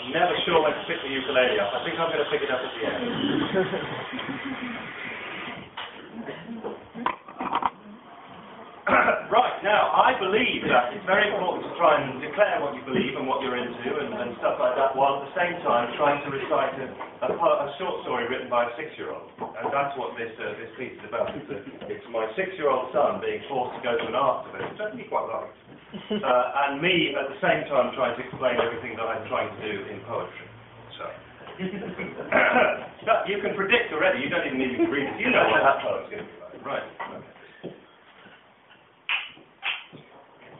I'm never sure when to pick the ukulele up. I think I'm going to pick it up at the end. Right, now, I believe that it's very important to try and declare what you believe and what you're into and stuff like that, while at the same time trying to recite a short story written by a 6-year-old. And that's what this piece is about. It's my 6-year-old son being forced to go to an art event, which I think he quite likes. And me, at the same time, trying to explain everything that I'm trying to do in poetry. So, you can predict already. You don't even need me to read it. You know what that poem's going to be like. Right. Okay.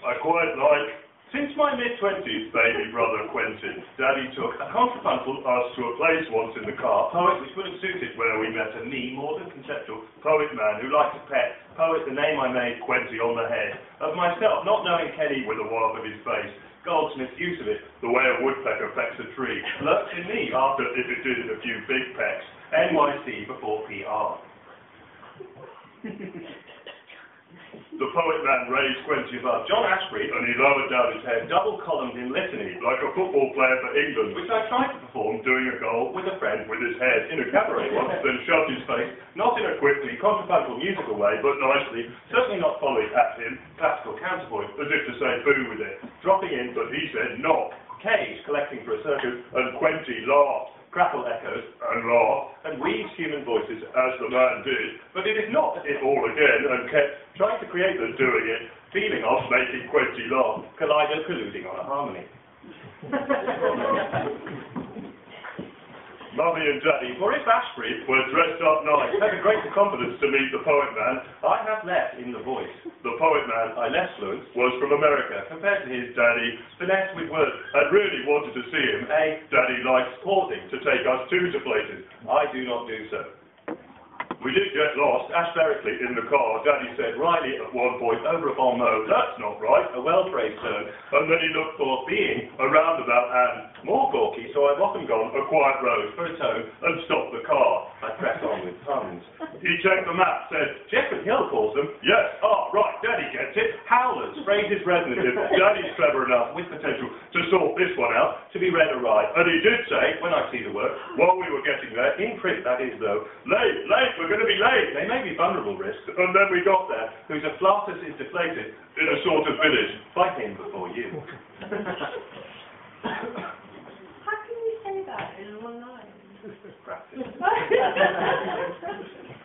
I quite like, since my mid-20s, baby brother Quentin, Daddy took a contrapuntal us to a place once in the car, poet which would have suited where we met a me, more than conceptual, poet man who liked to pet, poet the name I made, Quenty on the head, of myself, not knowing Kenny with a wild of his face, Goldsmith's use of it, the way a woodpecker pecks a tree, lurked in me after if it did in a few big pecks, NYC before PR. The poet man raised Quenty above John Ashbery, and he lowered down his head, double-columned in litany, like a football player for England, which I tried to perform doing a goal with a friend with his head in a cabaret once, then shoved his face, not in a quickly, contrapuntal musical way, but nicely, certainly not following at him, classical counterpoint, as if to say boo with it, dropping in, but he said knock, cage collecting for a circus, and Quenty laughed. Crackle echoes, and laugh, and weaves human voices as the man did, but it is not it all again, and kept trying to create the doing it, feeling of making Quenty laugh, colluding on a harmony. Mummy and Daddy, for if Ashbery were dressed up nice, had a greater confidence to meet the poet man, I have less in the voice. The poet man, I less fluent, was from America, compared to his daddy, finesse with words, and really wanted to see him. Daddy likes pausing to take us to places. I do not do so. We did get lost, aspherically, in the car. Daddy said wryly at one point, over a bon mot, that's not right, a well-phrased term, and then he looked for being, a roundabout, and more gawky, so I've often gone a quiet road for a tone and stopped the car. I pressed on with puns. He checked the map, said, Jeffrey Hill calls them. Yes, right, Daddy gets it. Howlers, phrases resonant. Daddy's clever enough, with potential, to sort this one out, to be read aright. And he did say, when I see the work, while we were getting there, in print that is though, late, we're going to be late. They may be vulnerable risks. And then we got there, whose afflatus is deflated in a sort of village. By him before you. How can you say that in one line? Practice.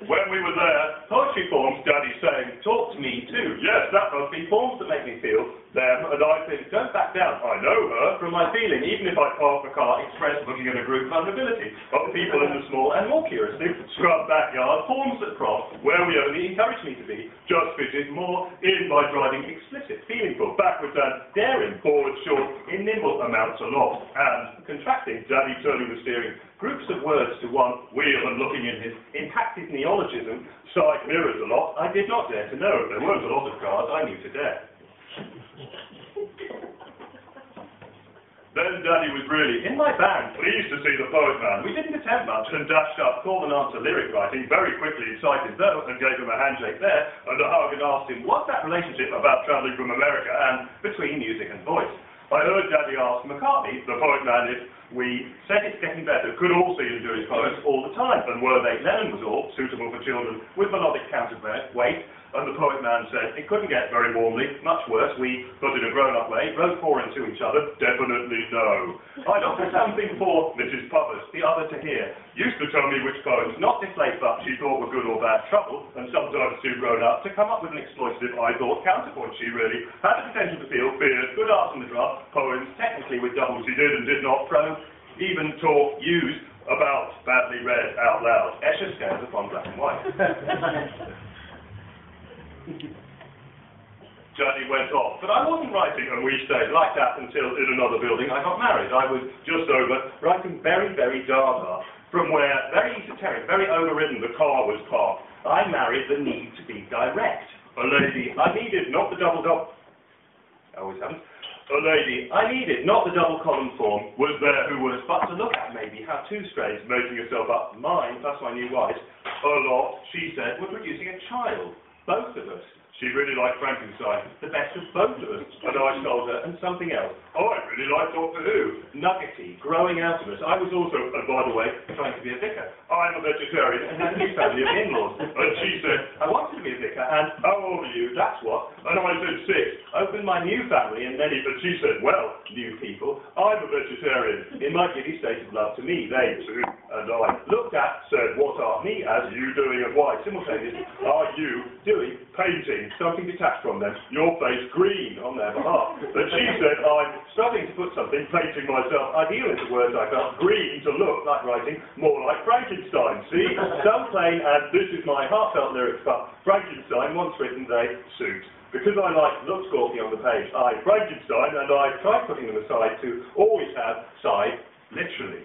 When we were there, poetry forms, Daddy saying, talk to me too. Yes, that must be forms that make me feel them, and I think, don't back down. I know her from my feeling, even if I park the car, express looking at a group vulnerability of people in the small and more curiously scrub backyard, forms that cross where we only encourage me to be, just fitted more in by driving explicit, feelingful, backwards and daring, forward short, in nimble amounts aloft, and contracting, Daddy turning the steering, groups of words to one wheel and looking in his impacted neologism, side mirrors a lot, I did not dare to know. There weren't a lot of cars I knew to dare. Then Daddy was really, in my band, pleased to see the poet man. We didn't attempt much and dashed up call and answer lyric writing, very quickly excited though, and gave him a handshake there, and a hug and asked him, what's that relationship about travelling from America and between music and voice? I heard Daddy ask McCartney, the poet man, if we said it's getting better, could all see him do his poems all the time, and were they, Lennon was all, suitable for children, with melodic counterweight, and the poet man said, it couldn't get very warmly, much worse, we, but in a grown-up way, wrote four into each other, definitely no. I'd offer something for Mrs. Puppers, the other to hear, used to tell me which poems, not deflate but she thought were good or bad trouble, and sometimes too grown up, to come up with an exploitative, I thought, counterpoint she really had the potential to feel, feared, good art in the draft, poems, technically with doubles she did and did not throw, even talk, used, about, badly read, out loud, Escher scans upon black and white. Daddy went off, but I wasn't writing, and we stayed like that until in another building I got married. I was just over, writing very, very dada, from where, very esoteric, very overridden, the car was parked. I married the need to be direct. A lady I needed, not the double. I always haven't. A lady I needed, not the double column form, was there who was, but to look at maybe, how two strays, making herself up, mine, plus my new wife, a lot, she said, were producing a child. both of us. She really liked Frankenstein, the best of both of us. And I told her, and something else. Oh, I really like Doctor Who. Nuggety, growing out of us. I was also, by the way, trying to be a vicar. I'm a vegetarian and had a new family of in-laws. And she said, I wanted to be a vicar, and how old are you? That's what. And I said 6. Opened my new family, and then she said, well, new people, I'm a vegetarian. In my giddy state of love to me, they too. And I looked at, said, what are me as you doing and why? Simultaneously, are you doing painting? Something detached from them, your face green on their behalf. And she said, I'm starting to put something, painting myself, ideal into words I felt, green to look like writing, more like Frankenstein. See, some plain, and this is my heartfelt lyrics, but Frankenstein, once written, they suit. Because I like look scorky on the page, I Frankenstein, and I tried putting them aside to always have side, literally.